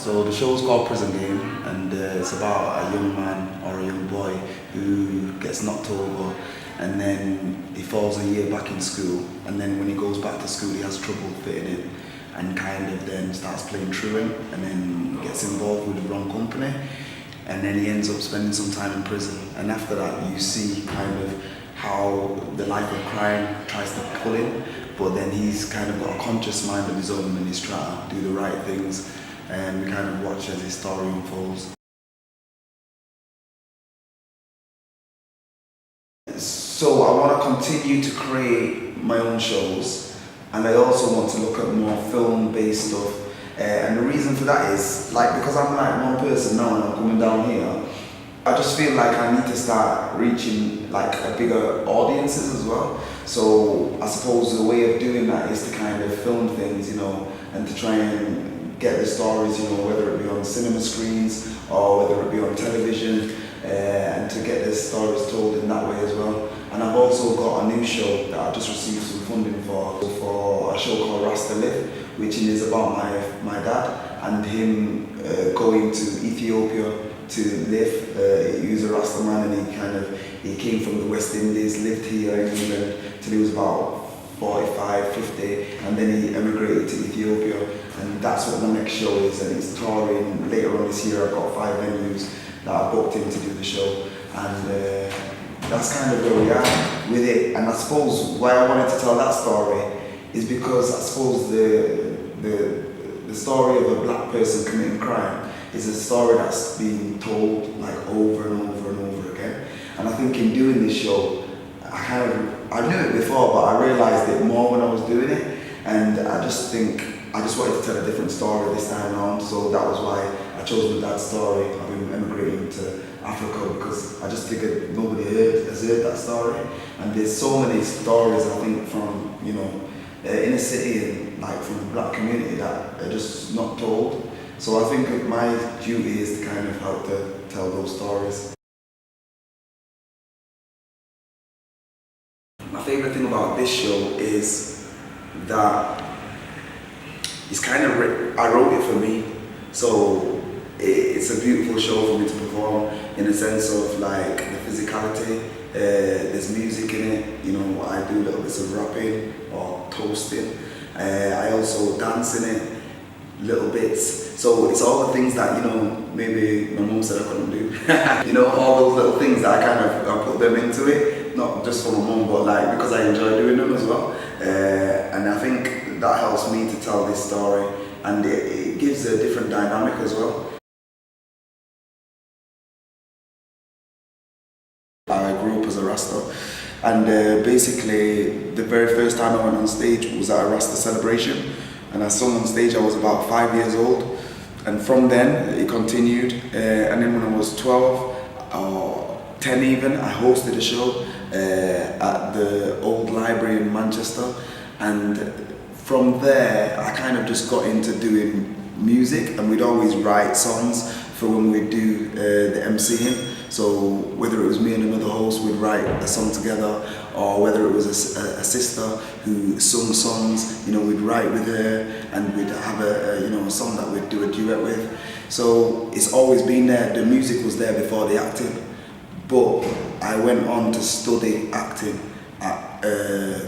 So the show's called Prison Game, and it's about a young man or a young boy who gets knocked over, and then he falls a year back in school, and then when he goes back to school he has trouble fitting in, and kind of then starts playing truant, and then gets involved with the wrong company, and then he ends up spending some time in prison. And after that you see kind of how the life of crime tries to pull him, but then he's kind of got a conscious mind of his own and he's trying to do the right things, and we kind of watch as his story unfolds. So I want to continue to create my own shows, and I also want to look at more film-based stuff. And the reason for that is, because I'm like one person now and I'm coming down here, I just feel like I need to start reaching a bigger audiences as well. So I suppose the way of doing that is to kind of film things, and to try and get the stories, whether it be on cinema screens or whether it be on television, and to get the stories told in that way as well. And I've also got a new show that I just received some funding for a show called Rasta Live, which is about my dad and him going to Ethiopia to live. He was a Rasta man, and he came from the West Indies, lived here in England till he was about 45, 50, and then he emigrated to Ethiopia, and that's what my next show is, and it's touring later on this year. I've got 5 venues that I booked in to do the show, and that's kind of where we are with it. And I suppose why I wanted to tell that story is because I suppose the story of a black person committing crime is a story that's being told over and over and over again. And I think in doing this show, I knew it before, but I realised it more when I was doing it. And I just wanted to tell a different story this time around. So that was why I chose my dad's story of him emigrating to Africa, because I just figured nobody has heard that story. And there's so many stories, I think, from inner city and from the black community that are just not told. So I think my duty is to kind of help to tell those stories. My favourite thing about this show is that it's kind of I wrote it for me, so it's a beautiful show for me to perform in the sense of the physicality. There's music in it, I do little bits of rapping or toasting. I also dance in it, little bits. So it's all the things that maybe my mum said I couldn't do. All those little things that I put them into it, not just for my mum, but because I enjoy doing them as well. And I think that helps me to tell this story, and it gives a different dynamic as well. I grew up as a Rasta, and basically the very first time I went on stage was at a Rasta celebration, and I sung on stage. I was about 5 years old, and from then it continued, and then when I was 12 or 10 even, I hosted a show at the old library in Manchester, and from there I kind of just got into doing music, and we'd always write songs for when we'd do the MCing. So whether it was me and another host, we'd write a song together, or whether it was a sister who sung songs, we'd write with her, and we'd have a song that we'd do a duet with. So it's always been there. The music was there before the acting, but I went on to study acting at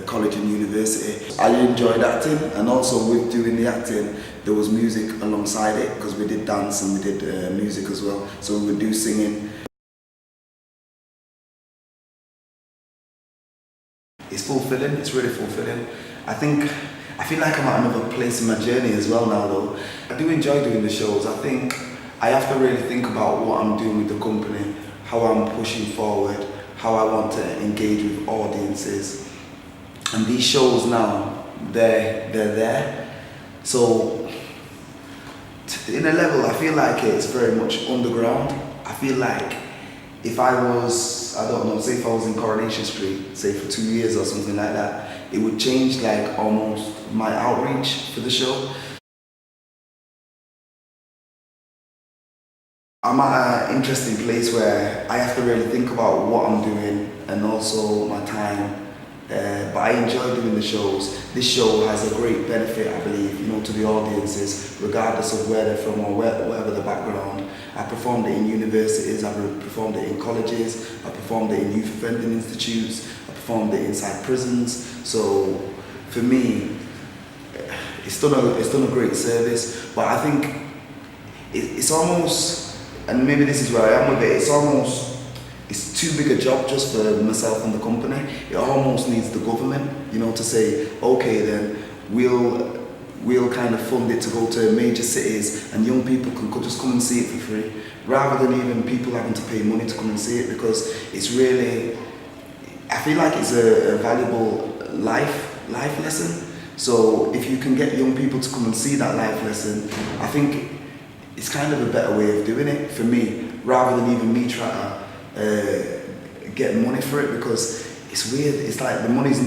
college and university. I enjoyed acting, and also with doing the acting, there was music alongside it, because we did dance and we did music as well. So we would do singing. It's fulfilling, it's really fulfilling. I feel like I'm at another place in my journey as well now though. I do enjoy doing the shows. I think I have to really think about what I'm doing with the company, how I'm pushing forward, how I want to engage with audiences. And these shows now, they're there. So in a level, I feel like it's very much underground. I feel like if I was, I don't know, say if I was in Coronation Street, say for 2 years or something like that, it would change almost my outreach for the show. I'm at an interesting place where I have to really think about what I'm doing, and also my time, but I enjoy doing the shows. This show has a great benefit, I believe, to the audiences, regardless of where they're from or whatever the background. I performed it in universities, I performed it in colleges, I performed it in youth offending institutes, I performed it inside prisons. So for me, it's done a great service, but I think it's almost, and maybe this is where I am with it, it's too big a job just for myself and the company. It almost needs the government, to say, okay then, we'll kind of fund it to go to major cities and young people could just come and see it for free, rather than even people having to pay money to come and see it, because it's really, I feel like it's a valuable life lesson. So if you can get young people to come and see that life lesson, I think it's kind of a better way of doing it for me, rather than even me trying to get money for it, because it's weird. It's like the money's,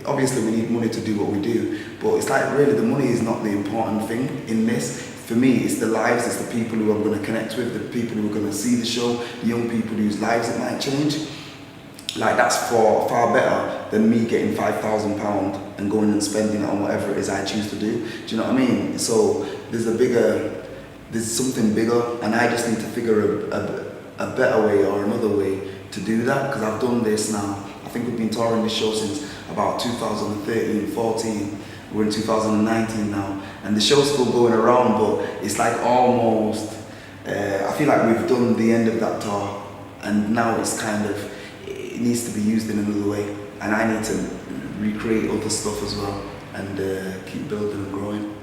obviously we need money to do what we do, but it's like really the money is not the important thing in this. For me, it's the lives, it's the people who I'm going to connect with, the people who are going to see the show, the young people whose lives it might change. Like that's far better than me getting £5,000 and going and spending it on whatever it is I choose to do. Do you know what I mean? So there's something bigger, and I just need to figure a better way or another way to do that, because I've done this now. I think we've been touring this show since about 2013, 14. We're in 2019 now, and the show's still going around, but it's like almost, I feel like we've done the end of that tour, and now it's kind of, it needs to be used in another way, and I need to recreate other stuff as well, and keep building and growing.